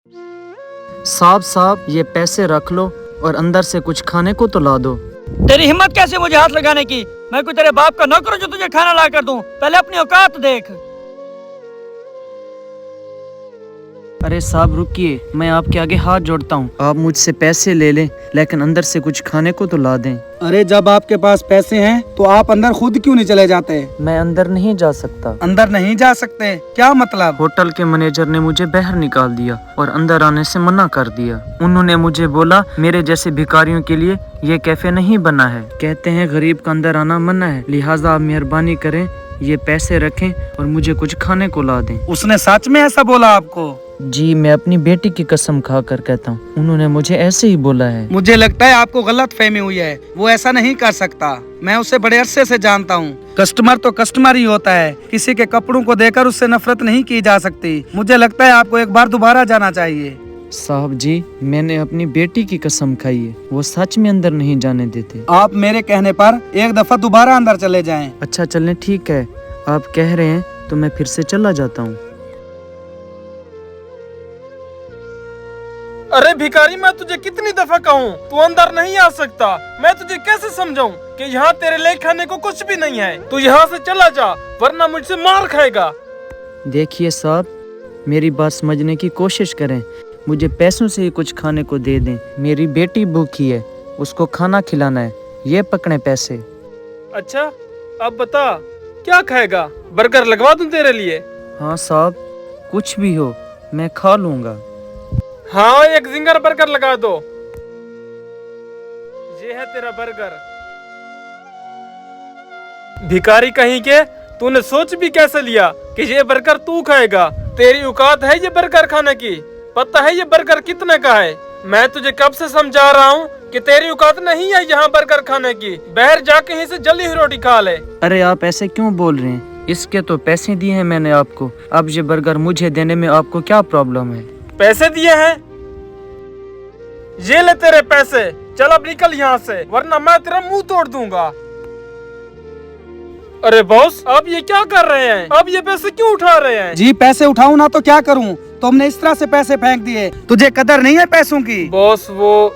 साहब ये पैसे रख लो और अंदर से कुछ खाने को तो ला दो। तेरी हिम्मत कैसे मुझे हाथ लगाने की? मैं कोई तेरे बाप का नौकर हूं जो तुझे खाना ला कर दूं? पहले अपनी औकात देख। अरे साहब रुकिए, मैं आपके आगे हाथ जोड़ता हूँ, आप मुझसे पैसे ले लें लेकिन अंदर से कुछ खाने को तो ला दें। अरे जब आपके पास पैसे हैं तो आप अंदर खुद क्यों नहीं चले जाते? मैं अंदर नहीं जा सकता। अंदर नहीं जा सकते? क्या मतलब? होटल के मैनेजर ने मुझे बाहर निकाल दिया और अंदर आने से मना कर दिया। उन्होंने मुझे बोला मेरे जैसे भिखारियों के लिए ये कैफे नहीं बना है, कहते हैं गरीब का अंदर आना मना है, लिहाजा आप मेहरबानी करें ये पैसे रखें और मुझे कुछ खाने को ला दें। उसने सच में ऐसा बोला आपको? जी मैं अपनी बेटी की कसम खा कर कहता हूँ, उन्होंने मुझे ऐसे ही बोला है। मुझे लगता है आपको गलत फहमी हुई है, वो ऐसा नहीं कर सकता। मैं उसे बड़े अरसे से जानता हूँ। कस्टमर तो कस्टमर ही होता है, किसी के कपड़ों को देखकर उससे नफरत नहीं की जा सकती। मुझे लगता है आपको एक बार दोबारा जाना चाहिए। साहब जी मैंने अपनी बेटी की कसम खाई है, वो सच में अंदर नहीं जाने देते। आप मेरे कहने पर एक दफा दोबारा अंदर चले जाएं। अच्छा चलें, ठीक है, आप कह रहे हैं तो मैं फिर से चला जाता हूँ। अरे भिखारी, मैं तुझे कितनी दफा कहूँ तू अंदर नहीं आ सकता? मैं तुझे कैसे समझाऊं कि यहाँ तेरे लिए खाने को कुछ भी नहीं है? तू यहाँ से चला जा वरना मुझसे मार खाएगा। देखिए साहब, मेरी बात समझने की कोशिश करें, मुझे पैसों से ही कुछ खाने को दे दें। मेरी बेटी भूखी है, उसको खाना खिलाना है, ये पकड़े पैसे। अच्छा अब बता क्या खाएगा? बर्गर लगवा दूं तेरे लिए? हाँ साहब, कुछ भी हो मैं खा लूँगा। हाँ एक जिंगर बर्गर लगा दो। ये है तेरा बर्गर। भिखारी कहीं के, तूने सोच भी कैसे लिया कि ये बर्गर तू खाएगा? तेरी औकात है ये बर्गर खाने की? पता है ये बर्गर कितने का है? मैं तुझे कब से समझा रहा हूँ कि तेरी औकात नहीं है यहाँ बर्गर खाने की। बाहर जाके ही से जली हुई रोटी खा ले। अरे आप ऐसे क्यों बोल रहे हैं? इसके तो पैसे दिए हैं मैंने आपको, अब ये बर्गर मुझे देने में आपको क्या प्रॉब्लम है? पैसे दिए हैं? ये ले तेरे पैसे, चल अब निकल यहाँ से वरना मैं तेरा मुंह तोड़ दूंगा। अरे बॉस, आप ये क्या कर रहे हैं? आप ये पैसे क्यों उठा रहे हैं? जी पैसे उठाऊं ना तो क्या करूं? तुमने इस तरह से पैसे फेंक दिए, तुझे कदर नहीं है पैसों की? बॉस वो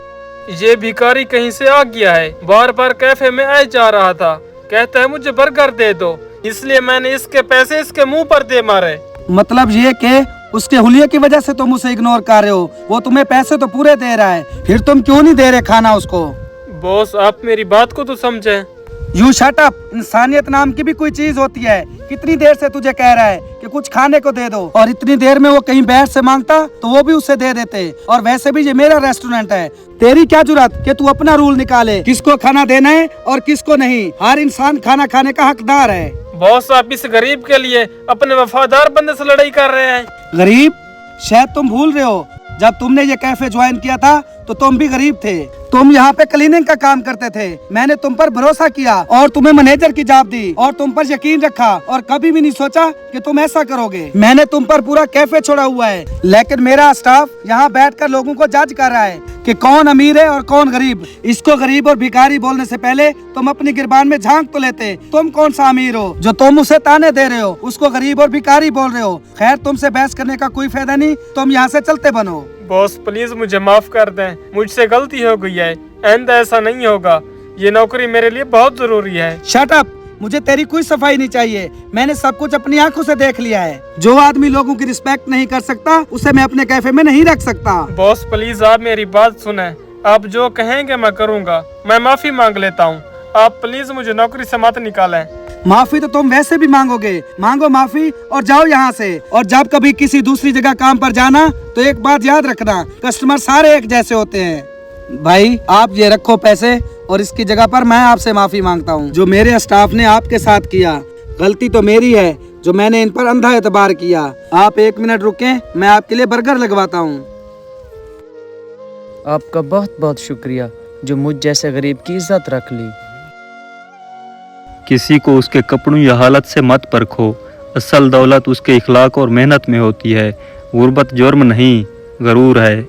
ये भिखारी कहीं से आ गया है, बार बार कैफे में आ जा रहा था, कहता है मुझे बर्गर दे दो, इसलिए मैंने इसके पैसे इसके मुंह पर दे मारे। मतलब ये कि उसके हुलिये की वजह से तुम उसे इग्नोर कर रहे हो? वो तुम्हें पैसे तो पूरे दे रहा है, फिर तुम क्यों नहीं दे रहे खाना उसको? बॉस आप मेरी बात को तो समझे। You shut up. इंसानियत नाम की भी कोई चीज होती है। कितनी देर से तुझे कह रहा है कि कुछ खाने को दे दो, और इतनी देर में वो कहीं बैठ से मांगता तो वो भी उसे दे देते। और वैसे भी ये मेरा रेस्टोरेंट है, तेरी क्या जुर्रत कि तू अपना रूल निकाले किसको खाना देना है और किसको नहीं? हर इंसान खाना खाने का हकदार है। बॉस आप इस गरीब के लिए अपने वफादार बंदे से लड़ाई कर रहे हैं। गरीब? शायद तुम भूल रहे हो, जब तुमने ये कैफे ज्वाइन किया था तो तुम भी गरीब थे। तुम यहाँ पे क्लीनिंग का काम करते थे। मैंने तुम पर भरोसा किया और तुम्हें मैनेजर की जॉब दी और तुम पर यकीन रखा, और कभी भी नहीं सोचा कि तुम ऐसा करोगे। मैंने तुम पर पूरा कैफे छोड़ा हुआ है, लेकिन मेरा स्टाफ यहाँ बैठकर लोगों को जज कर रहा है कि कौन अमीर है और कौन गरीब। इसको गरीब और भिखारी बोलने से पहले तुम अपनी गिरबान में झांक तो लेते। तुम कौन सा अमीर हो जो तुम उसे ताने दे रहे हो? उसको गरीब और भिखारी बोल रहे हो। खैर तुमसे बहस करने का कोई फायदा नहीं, तुम यहाँ से चलते बनो। बॉस प्लीज मुझे माफ कर दें, मुझसे गलती हो गई है, आइंदा ऐसा नहीं होगा। ये नौकरी मेरे लिए बहुत जरूरी है। शट अप, मुझे तेरी कोई सफाई नहीं चाहिए। मैंने सब कुछ अपनी आंखों से देख लिया है। जो आदमी लोगों की रिस्पेक्ट नहीं कर सकता उसे मैं अपने कैफे में नहीं रख सकता। बॉस प्लीज आप मेरी बात सुने, आप जो कहेंगे मैं करूँगा। मैं माफी मांग लेता हूँ, आप प्लीज मुझे नौकरी से मत निकालें। माफी तो तुम वैसे भी मांगोगे, मांगो माफी और जाओ यहाँ से। और जब कभी किसी दूसरी जगह काम पर जाना तो एक बात याद रखना, कस्टमर सारे एक जैसे होते हैं। भाई आप ये रखो पैसे, और इसकी जगह पर मैं आपसे माफी मांगता हूँ। जो मेरे स्टाफ ने आपके साथ किया, गलती तो मेरी है जो मैंने इन पर अंधा एतबार किया। आप 1 मिनट रुकें, मैं आपके लिए बर्गर लगवाता हूँ। आपका बहुत बहुत शुक्रिया जो मुझ जैसे गरीब की इज्जत रख ली। किसी को उसके कपड़ों या हालत से मत परखो, असल दौलत उसके इखलाक और मेहनत में होती है। गुर्बत जुर्म नहीं, गरूर है।